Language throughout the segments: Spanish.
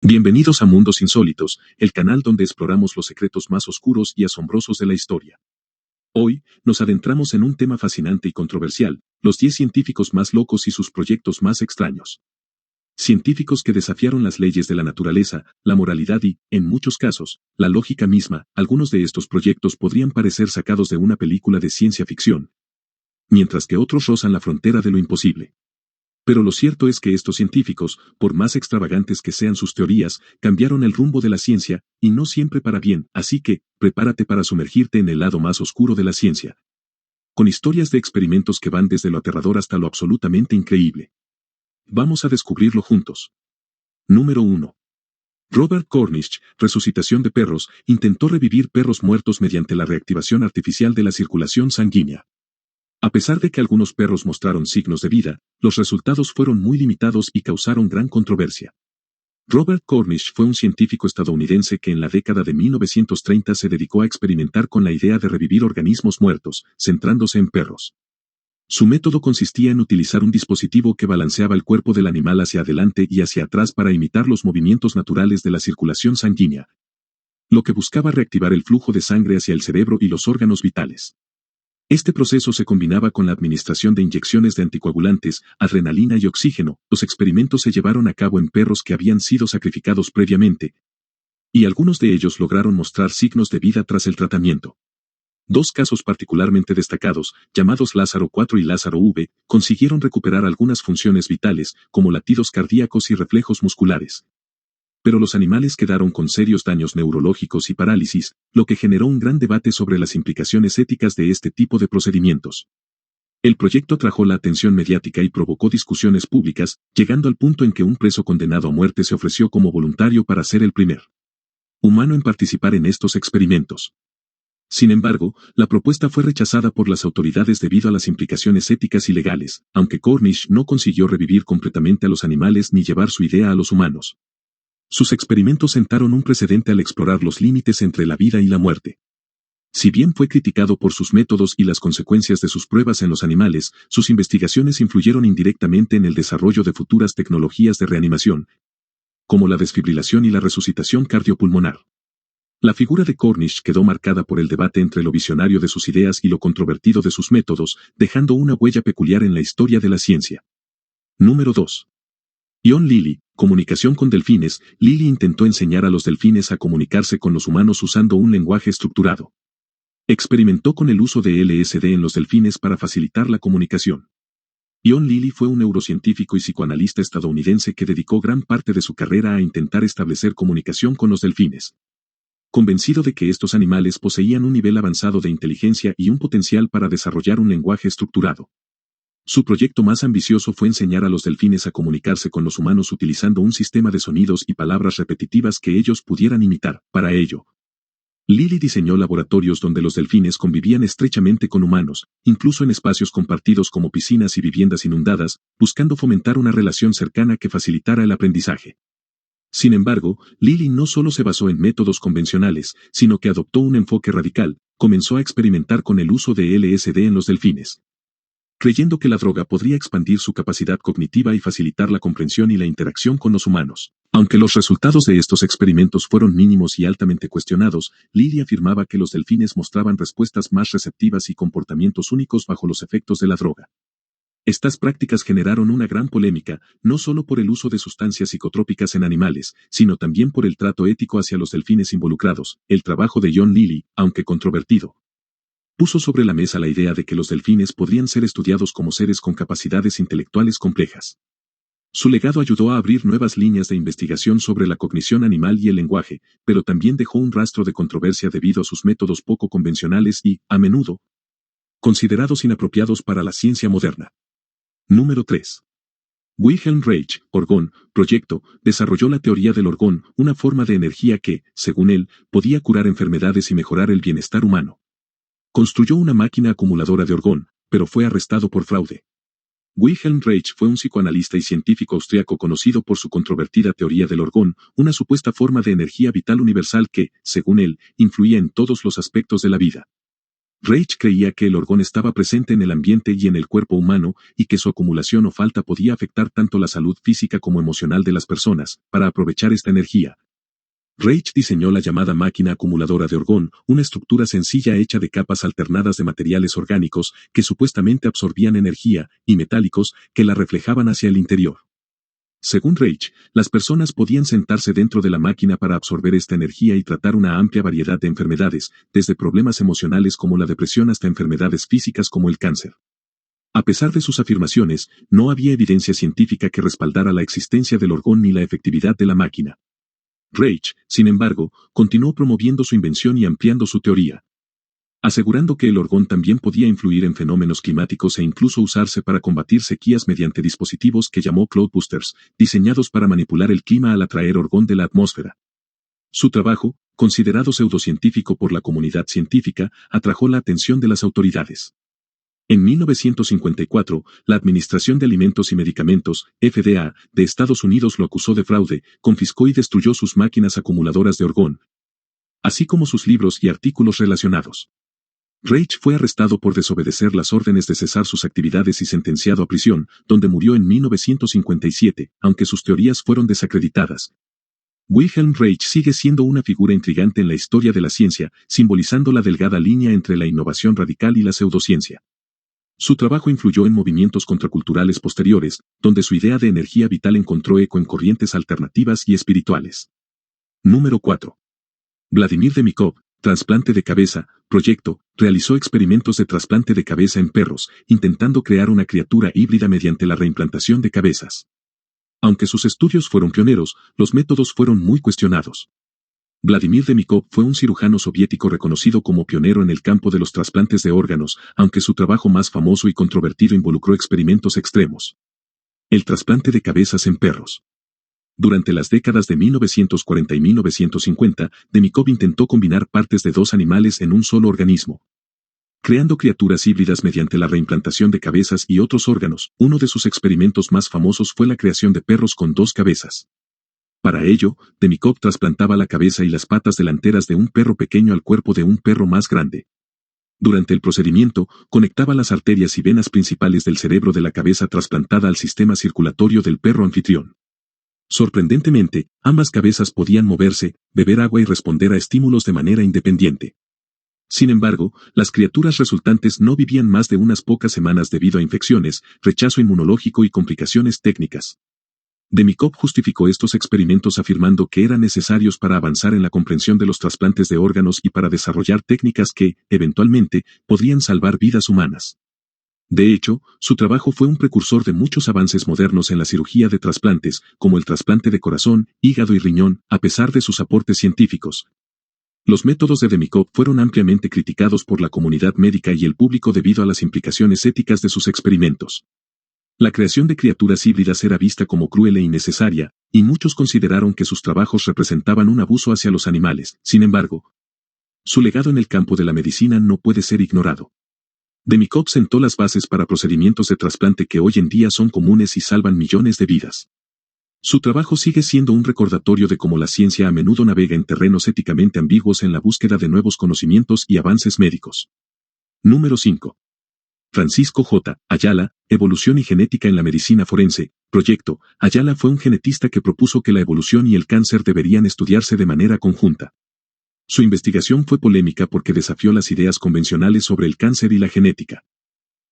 Bienvenidos a Mundos Insólitos, el canal donde exploramos los secretos más oscuros y asombrosos de la historia. Hoy, nos adentramos en un tema fascinante y controversial, los 10 científicos más locos y sus proyectos más extraños. Científicos que desafiaron las leyes de la naturaleza, la moralidad y, en muchos casos, la lógica misma. Algunos de estos proyectos podrían parecer sacados de una película de ciencia ficción, mientras que otros rozan la frontera de lo imposible. Pero lo cierto es que estos científicos, por más extravagantes que sean sus teorías, cambiaron el rumbo de la ciencia, y no siempre para bien, así que, prepárate para sumergirte en el lado más oscuro de la ciencia. Con historias de experimentos que van desde lo aterrador hasta lo absolutamente increíble. Vamos a descubrirlo juntos. Número 1. Robert Cornish, resucitación de perros, intentó revivir perros muertos mediante la reactivación artificial de la circulación sanguínea. A pesar de que algunos perros mostraron signos de vida, los resultados fueron muy limitados y causaron gran controversia. Robert Cornish fue un científico estadounidense que en la década de 1930 se dedicó a experimentar con la idea de revivir organismos muertos, centrándose en perros. Su método consistía en utilizar un dispositivo que balanceaba el cuerpo del animal hacia adelante y hacia atrás para imitar los movimientos naturales de la circulación sanguínea, lo que buscaba reactivar el flujo de sangre hacia el cerebro y los órganos vitales. Este proceso se combinaba con la administración de inyecciones de anticoagulantes, adrenalina y oxígeno. Los experimentos se llevaron a cabo en perros que habían sido sacrificados previamente, y algunos de ellos lograron mostrar signos de vida tras el tratamiento. Dos casos particularmente destacados, llamados Lázaro 4 y Lázaro V, consiguieron recuperar algunas funciones vitales, como latidos cardíacos y reflejos musculares. Pero los animales quedaron con serios daños neurológicos y parálisis, lo que generó un gran debate sobre las implicaciones éticas de este tipo de procedimientos. El proyecto atrajo la atención mediática y provocó discusiones públicas, llegando al punto en que un preso condenado a muerte se ofreció como voluntario para ser el primer humano en participar en estos experimentos. Sin embargo, la propuesta fue rechazada por las autoridades debido a las implicaciones éticas y legales, aunque Cornish no consiguió revivir completamente a los animales ni llevar su idea a los humanos. Sus experimentos sentaron un precedente al explorar los límites entre la vida y la muerte. Si bien fue criticado por sus métodos y las consecuencias de sus pruebas en los animales, sus investigaciones influyeron indirectamente en el desarrollo de futuras tecnologías de reanimación, como la desfibrilación y la resucitación cardiopulmonar. La figura de Cornish quedó marcada por el debate entre lo visionario de sus ideas y lo controvertido de sus métodos, dejando una huella peculiar en la historia de la ciencia. Número 2. John Lilly, comunicación con delfines. Lilly intentó enseñar a los delfines a comunicarse con los humanos usando un lenguaje estructurado. Experimentó con el uso de LSD en los delfines para facilitar la comunicación. John Lilly fue un neurocientífico y psicoanalista estadounidense que dedicó gran parte de su carrera a intentar establecer comunicación con los delfines. Convencido de que estos animales poseían un nivel avanzado de inteligencia y un potencial para desarrollar un lenguaje estructurado. Su proyecto más ambicioso fue enseñar a los delfines a comunicarse con los humanos utilizando un sistema de sonidos y palabras repetitivas que ellos pudieran imitar. Para ello, Lilly diseñó laboratorios donde los delfines convivían estrechamente con humanos, incluso en espacios compartidos como piscinas y viviendas inundadas, buscando fomentar una relación cercana que facilitara el aprendizaje. Sin embargo, Lilly no solo se basó en métodos convencionales, sino que adoptó un enfoque radical. Comenzó a experimentar con el uso de LSD en los delfines, creyendo que la droga podría expandir su capacidad cognitiva y facilitar la comprensión y la interacción con los humanos. Aunque los resultados de estos experimentos fueron mínimos y altamente cuestionados, Lilly afirmaba que los delfines mostraban respuestas más receptivas y comportamientos únicos bajo los efectos de la droga. Estas prácticas generaron una gran polémica, no solo por el uso de sustancias psicotrópicas en animales, sino también por el trato ético hacia los delfines involucrados. El trabajo de John Lilly, aunque controvertido, puso sobre la mesa la idea de que los delfines podrían ser estudiados como seres con capacidades intelectuales complejas. Su legado ayudó a abrir nuevas líneas de investigación sobre la cognición animal y el lenguaje, pero también dejó un rastro de controversia debido a sus métodos poco convencionales y, a menudo, considerados inapropiados para la ciencia moderna. Número 3. Wilhelm Reich, Orgón, proyecto, desarrolló la teoría del orgón, una forma de energía que, según él, podía curar enfermedades y mejorar el bienestar humano. Construyó una máquina acumuladora de orgón, pero fue arrestado por fraude. Wilhelm Reich fue un psicoanalista y científico austriaco conocido por su controvertida teoría del orgón, una supuesta forma de energía vital universal que, según él, influía en todos los aspectos de la vida. Reich creía que el orgón estaba presente en el ambiente y en el cuerpo humano, y que su acumulación o falta podía afectar tanto la salud física como emocional de las personas. Para aprovechar esta energía, Reich diseñó la llamada máquina acumuladora de orgón, una estructura sencilla hecha de capas alternadas de materiales orgánicos que supuestamente absorbían energía, y metálicos que la reflejaban hacia el interior. Según Reich, las personas podían sentarse dentro de la máquina para absorber esta energía y tratar una amplia variedad de enfermedades, desde problemas emocionales como la depresión hasta enfermedades físicas como el cáncer. A pesar de sus afirmaciones, no había evidencia científica que respaldara la existencia del orgón ni la efectividad de la máquina. Reich, sin embargo, continuó promoviendo su invención y ampliando su teoría, asegurando que el orgón también podía influir en fenómenos climáticos e incluso usarse para combatir sequías mediante dispositivos que llamó cloudbusters, diseñados para manipular el clima al atraer orgón de la atmósfera. Su trabajo, considerado pseudocientífico por la comunidad científica, atrajo la atención de las autoridades. En 1954, la Administración de Alimentos y Medicamentos, FDA, de Estados Unidos lo acusó de fraude, confiscó y destruyó sus máquinas acumuladoras de orgón, así como sus libros y artículos relacionados. Reich fue arrestado por desobedecer las órdenes de cesar sus actividades y sentenciado a prisión, donde murió en 1957, aunque sus teorías fueron desacreditadas. Wilhelm Reich sigue siendo una figura intrigante en la historia de la ciencia, simbolizando la delgada línea entre la innovación radical y la pseudociencia. Su trabajo influyó en movimientos contraculturales posteriores, donde su idea de energía vital encontró eco en corrientes alternativas y espirituales. Número 4. Vladimir Demikov, trasplante de cabeza, proyecto, realizó experimentos de trasplante de cabeza en perros, intentando crear una criatura híbrida mediante la reimplantación de cabezas. Aunque sus estudios fueron pioneros, los métodos fueron muy cuestionados. Vladimir Demikov fue un cirujano soviético reconocido como pionero en el campo de los trasplantes de órganos, aunque su trabajo más famoso y controvertido involucró experimentos extremos. El trasplante de cabezas en perros. Durante las décadas de 1940 y 1950, Demikov intentó combinar partes de dos animales en un solo organismo, creando criaturas híbridas mediante la reimplantación de cabezas y otros órganos. Uno de sus experimentos más famosos fue la creación de perros con dos cabezas. Para ello, Demikov trasplantaba la cabeza y las patas delanteras de un perro pequeño al cuerpo de un perro más grande. Durante el procedimiento, conectaba las arterias y venas principales del cerebro de la cabeza trasplantada al sistema circulatorio del perro anfitrión. Sorprendentemente, ambas cabezas podían moverse, beber agua y responder a estímulos de manera independiente. Sin embargo, las criaturas resultantes no vivían más de unas pocas semanas debido a infecciones, rechazo inmunológico y complicaciones técnicas. Demikov justificó estos experimentos afirmando que eran necesarios para avanzar en la comprensión de los trasplantes de órganos y para desarrollar técnicas que, eventualmente, podrían salvar vidas humanas. De hecho, su trabajo fue un precursor de muchos avances modernos en la cirugía de trasplantes, como el trasplante de corazón, hígado y riñón, a pesar de sus aportes científicos. Los métodos de Demikov fueron ampliamente criticados por la comunidad médica y el público debido a las implicaciones éticas de sus experimentos. La creación de criaturas híbridas era vista como cruel e innecesaria, y muchos consideraron que sus trabajos representaban un abuso hacia los animales. Sin embargo, su legado en el campo de la medicina no puede ser ignorado. Demikov sentó las bases para procedimientos de trasplante que hoy en día son comunes y salvan millones de vidas. Su trabajo sigue siendo un recordatorio de cómo la ciencia a menudo navega en terrenos éticamente ambiguos en la búsqueda de nuevos conocimientos y avances médicos. Número 5. Francisco J. Ayala, Evolución y Genética en la Medicina Forense, Proyecto. Ayala fue un genetista que propuso que la evolución y el cáncer deberían estudiarse de manera conjunta. Su investigación fue polémica porque desafió las ideas convencionales sobre el cáncer y la genética.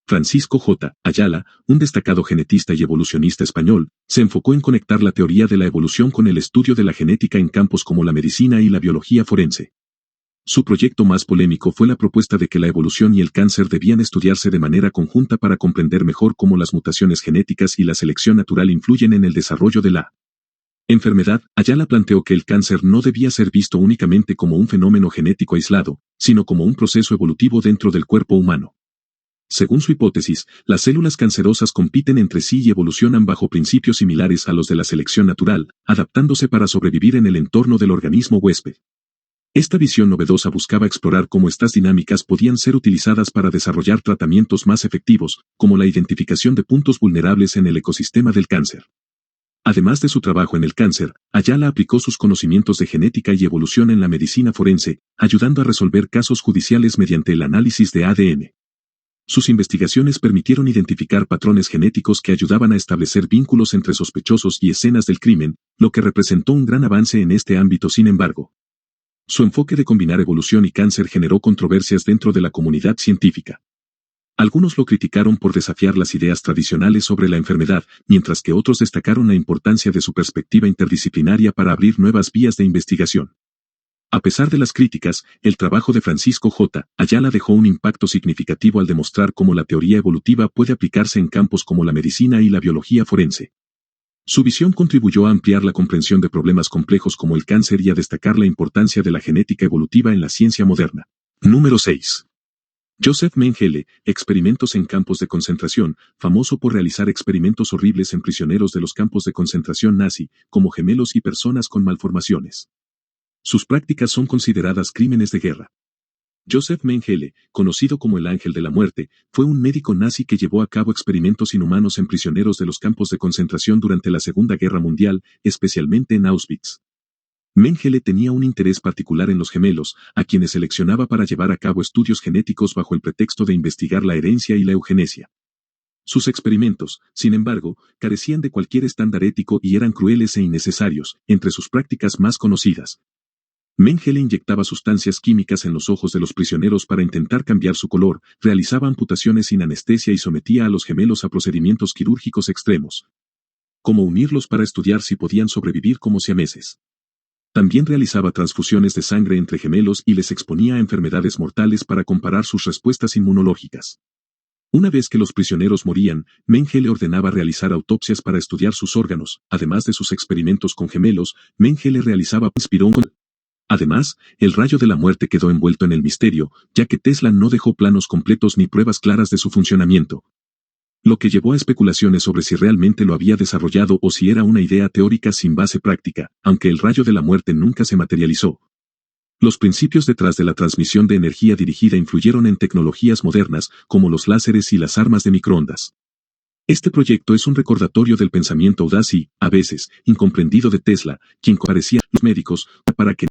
Francisco J. Ayala, un destacado genetista y evolucionista español, se enfocó en conectar la teoría de la evolución con el estudio de la genética en campos como la medicina y la biología forense. Su proyecto más polémico fue la propuesta de que la evolución y el cáncer debían estudiarse de manera conjunta para comprender mejor cómo las mutaciones genéticas y la selección natural influyen en el desarrollo de la enfermedad. Ayala planteó que el cáncer no debía ser visto únicamente como un fenómeno genético aislado, sino como un proceso evolutivo dentro del cuerpo humano. Según su hipótesis, las células cancerosas compiten entre sí y evolucionan bajo principios similares a los de la selección natural, adaptándose para sobrevivir en el entorno del organismo huésped. Esta visión novedosa buscaba explorar cómo estas dinámicas podían ser utilizadas para desarrollar tratamientos más efectivos, como la identificación de puntos vulnerables en el ecosistema del cáncer. Además de su trabajo en el cáncer, Ayala aplicó sus conocimientos de genética y evolución en la medicina forense, ayudando a resolver casos judiciales mediante el análisis de ADN. Sus investigaciones permitieron identificar patrones genéticos que ayudaban a establecer vínculos entre sospechosos y escenas del crimen, lo que representó un gran avance en este ámbito. Sin embargo, su enfoque de combinar evolución y cáncer generó controversias dentro de la comunidad científica. Algunos lo criticaron por desafiar las ideas tradicionales sobre la enfermedad, mientras que otros destacaron la importancia de su perspectiva interdisciplinaria para abrir nuevas vías de investigación. A pesar de las críticas, el trabajo de Francisco J. Ayala dejó un impacto significativo al demostrar cómo la teoría evolutiva puede aplicarse en campos como la medicina y la biología forense. Su visión contribuyó a ampliar la comprensión de problemas complejos como el cáncer y a destacar la importancia de la genética evolutiva en la ciencia moderna. Número 6. Joseph Mengele, experimentos en campos de concentración, famoso por realizar experimentos horribles en prisioneros de los campos de concentración nazi, como gemelos y personas con malformaciones. Sus prácticas son consideradas crímenes de guerra. Joseph Mengele, conocido como el Ángel de la Muerte, fue un médico nazi que llevó a cabo experimentos inhumanos en prisioneros de los campos de concentración durante la Segunda Guerra Mundial, especialmente en Auschwitz. Mengele tenía un interés particular en los gemelos, a quienes seleccionaba para llevar a cabo estudios genéticos bajo el pretexto de investigar la herencia y la eugenesia. Sus experimentos, sin embargo, carecían de cualquier estándar ético y eran crueles e innecesarios. Entre sus prácticas más conocidas, Mengele inyectaba sustancias químicas en los ojos de los prisioneros para intentar cambiar su color, realizaba amputaciones sin anestesia y sometía a los gemelos a procedimientos quirúrgicos extremos, como unirlos para estudiar si podían sobrevivir como siameses. También realizaba transfusiones de sangre entre gemelos y les exponía a enfermedades mortales para comparar sus respuestas inmunológicas. Una vez que los prisioneros morían, Mengele ordenaba realizar autopsias para estudiar sus órganos. Además de sus experimentos con gemelos, Mengele realizaba Además, el rayo de la muerte quedó envuelto en el misterio, ya que Tesla no dejó planos completos ni pruebas claras de su funcionamiento, lo que llevó a especulaciones sobre si realmente lo había desarrollado o si era una idea teórica sin base práctica. Aunque el rayo de la muerte nunca se materializó, los principios detrás de la transmisión de energía dirigida influyeron en tecnologías modernas, como los láseres y las armas de microondas. Este proyecto es un recordatorio del pensamiento audaz y, a veces, incomprendido de Tesla, quien comparecía a los médicos para que